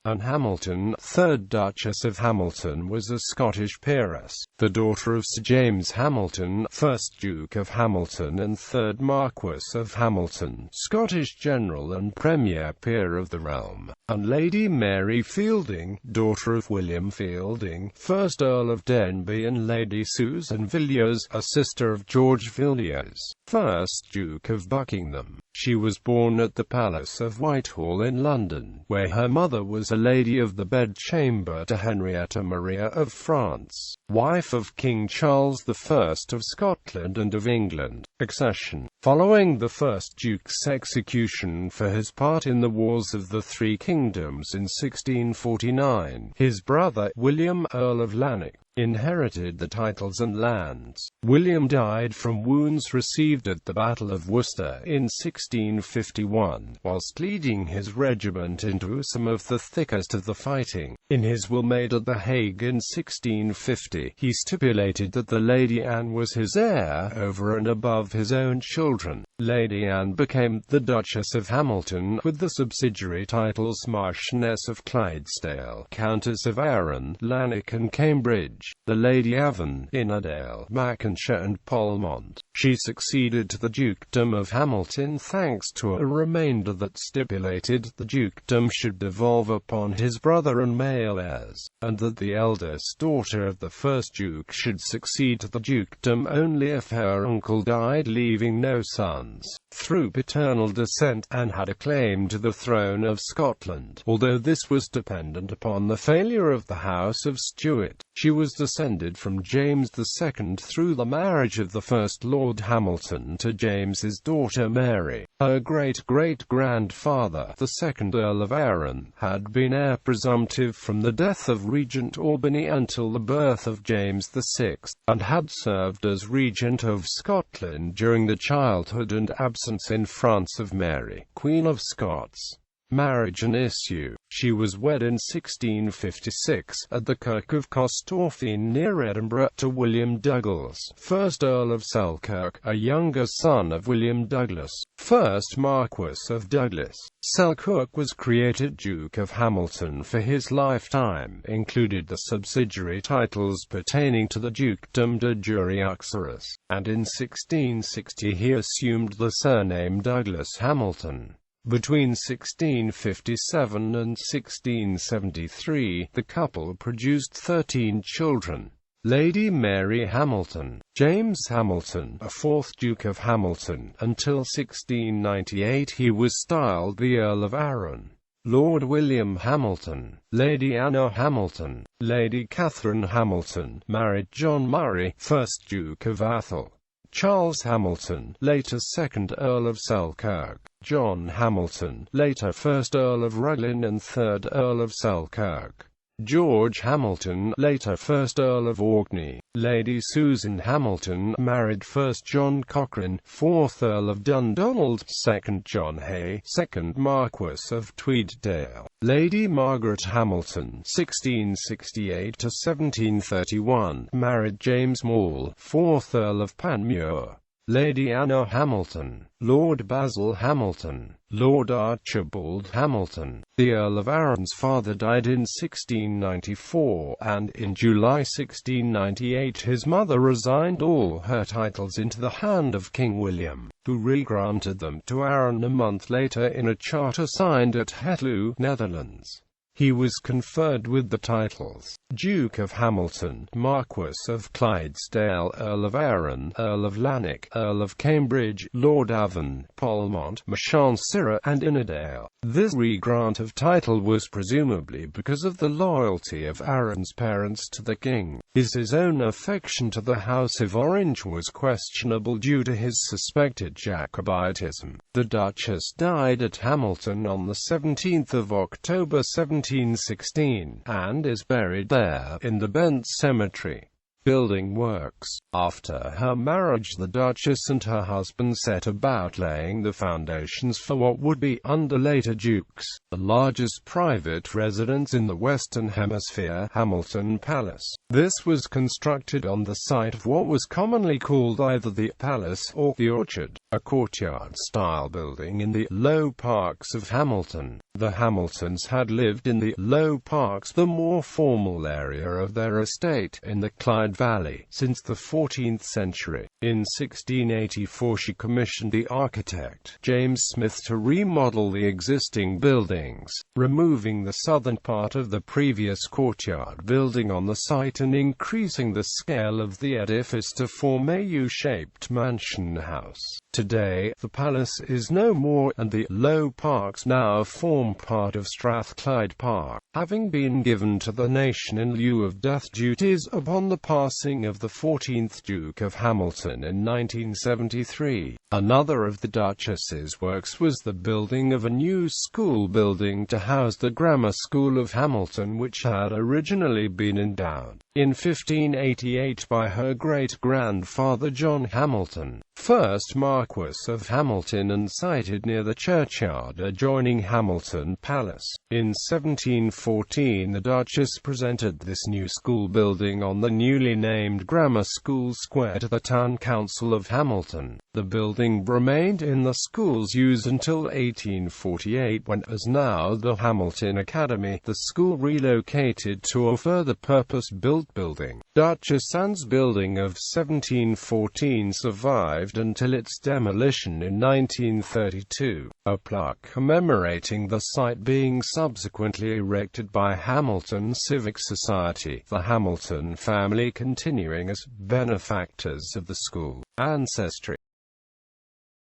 Anne Hamilton, 3rd Duchess of Hamilton, was a Scottish peeress, the daughter of Sir James Hamilton, 1st Duke of Hamilton and 3rd Marquess of Hamilton, Scottish General and Premier Peer of the realm, and Lady Mary Feilding, daughter of William Feilding, 1st Earl of Denbigh, and Lady Susan Villiers, a sister of George Villiers, 1st Duke of Buckingham. She was born at the Palace of Whitehall in London, where her mother was a lady of the Bedchamber to Henrietta Maria of France, wife of King Charles I of Scotland and of England. Accession. Following the first Duke's execution for his part in the Wars of the Three Kingdoms in 1649, his brother, William, Earl of Lanark, inherited the titles and lands. William died from wounds received at the Battle of Worcester in 1651, whilst leading his regiment into some of the thickest of the fighting. In his will made at The Hague in 1650, he stipulated that the Lady Anne was his heir over and above his own children. Lady Anne became the Duchess of Hamilton, with the subsidiary titles Marchioness of Clydesdale, Countess of Arran, Lanark and Cambridge, the Lady Avon, Innerdale, Mackinac and Polmont. She succeeded to the Dukedom of Hamilton thanks to a remainder that stipulated the dukedom should devolve upon his brother and male heirs, and that the eldest daughter of the first duke should succeed to the dukedom only if her uncle died leaving no sons. Through paternal descent, Anne had a claim to the throne of Scotland, although this was dependent upon the failure of the House of Stuart. She was descended from James II through the marriage of the first Lord Hamilton to James's daughter Mary. Her great-great-grandfather, the 2nd Earl of Arran, had been heir presumptive from the death of Regent Albany until the birth of James VI, and had served as Regent of Scotland during the childhood and absence in France of Mary, Queen of Scots. Marriage and issue. She was wed in 1656, at the Kirk of Corstorphine near Edinburgh, to William Douglas, 1st Earl of Selkirk, a younger son of William Douglas, 1st Marquess of Douglas. Selkirk was created Duke of Hamilton for his lifetime, included the subsidiary titles pertaining to the dukedom de jure uxoris, and in 1660 he assumed the surname Douglas Hamilton. Between 1657 and 1673, the couple produced 13 children. Lady Mary Hamilton, James Hamilton, a 4th Duke of Hamilton. Until 1698 he was styled the Earl of Arran. Lord William Hamilton, Lady Anna Hamilton, Lady Catherine Hamilton, married John Murray, 1st Duke of Atholl. Charles Hamilton, later 2nd Earl of Selkirk. John Hamilton, later 1st Earl of Rhuddlan and 3rd Earl of Selkirk. George Hamilton, later 1st Earl of Orkney. Lady Susan Hamilton, married 1st John Cochrane, 4th Earl of Dundonald, 2nd John Hay, 2nd Marquess of Tweeddale. Lady Margaret Hamilton, 1668 to 1731, married James Maule, 4th Earl of Panmure. Lady Anna Hamilton, Lord Basil Hamilton, Lord Archibald Hamilton. The Earl of Arran's father died in 1694, and in July 1698 his mother resigned all her titles into the hand of King William, who re-granted them to Arran a month later in a charter signed at Hetlo, Netherlands. He was conferred with the titles Duke of Hamilton, Marquess of Clydesdale, Earl of Arran, Earl of Lanark, Earl of Cambridge, Lord Avon, Polmont, Machancera, and Innerdale. This re-grant of title was presumably because of the loyalty of Arran's parents to the king. His own affection to the House of Orange was questionable due to his suspected Jacobitism. The Duchess died at Hamilton on the 17th of October 1716, and is buried there, in the Bent Cemetery. Building works. After her marriage, the Duchess and her husband set about laying the foundations for what would be, under later dukes, the largest private residence in the Western Hemisphere, Hamilton Palace. This was constructed on the site of what was commonly called either the Palace or the Orchard, a courtyard-style building in the Low Parks of Hamilton. The Hamiltons had lived in the Low Parks, the more formal area of their estate, in the Clyde Valley, since the 14th century. In 1684 she commissioned the architect, James Smith, to remodel the existing buildings, removing the southern part of the previous courtyard building on the site and increasing the scale of the edifice to form a U-shaped mansion house. Today, the palace is no more, and the Low Parks now form part of Strathclyde Park, having been given to the nation in lieu of death duties upon the passing of the 14th Duke of Hamilton in 1973. Another of the Duchess's works was the building of a new school building to house the Grammar School of Hamilton, which had originally been endowed in 1588 by her great-grandfather John Hamilton, 1st Marquess of Hamilton, and sited near the churchyard adjoining Hamilton Palace. In 1714 the Duchess presented this new school building on the newly named Grammar School Square to the Town Council of Hamilton. The building remained in the school's use until 1848, when, as now the Hamilton Academy, the school relocated to a further purpose-built building. Duchess Anne's building of 1714 survived until its demolition in 1932, a plaque commemorating the site being subsequently erected by Hamilton Civic Society, the Hamilton family continuing as benefactors of the school. Ancestry.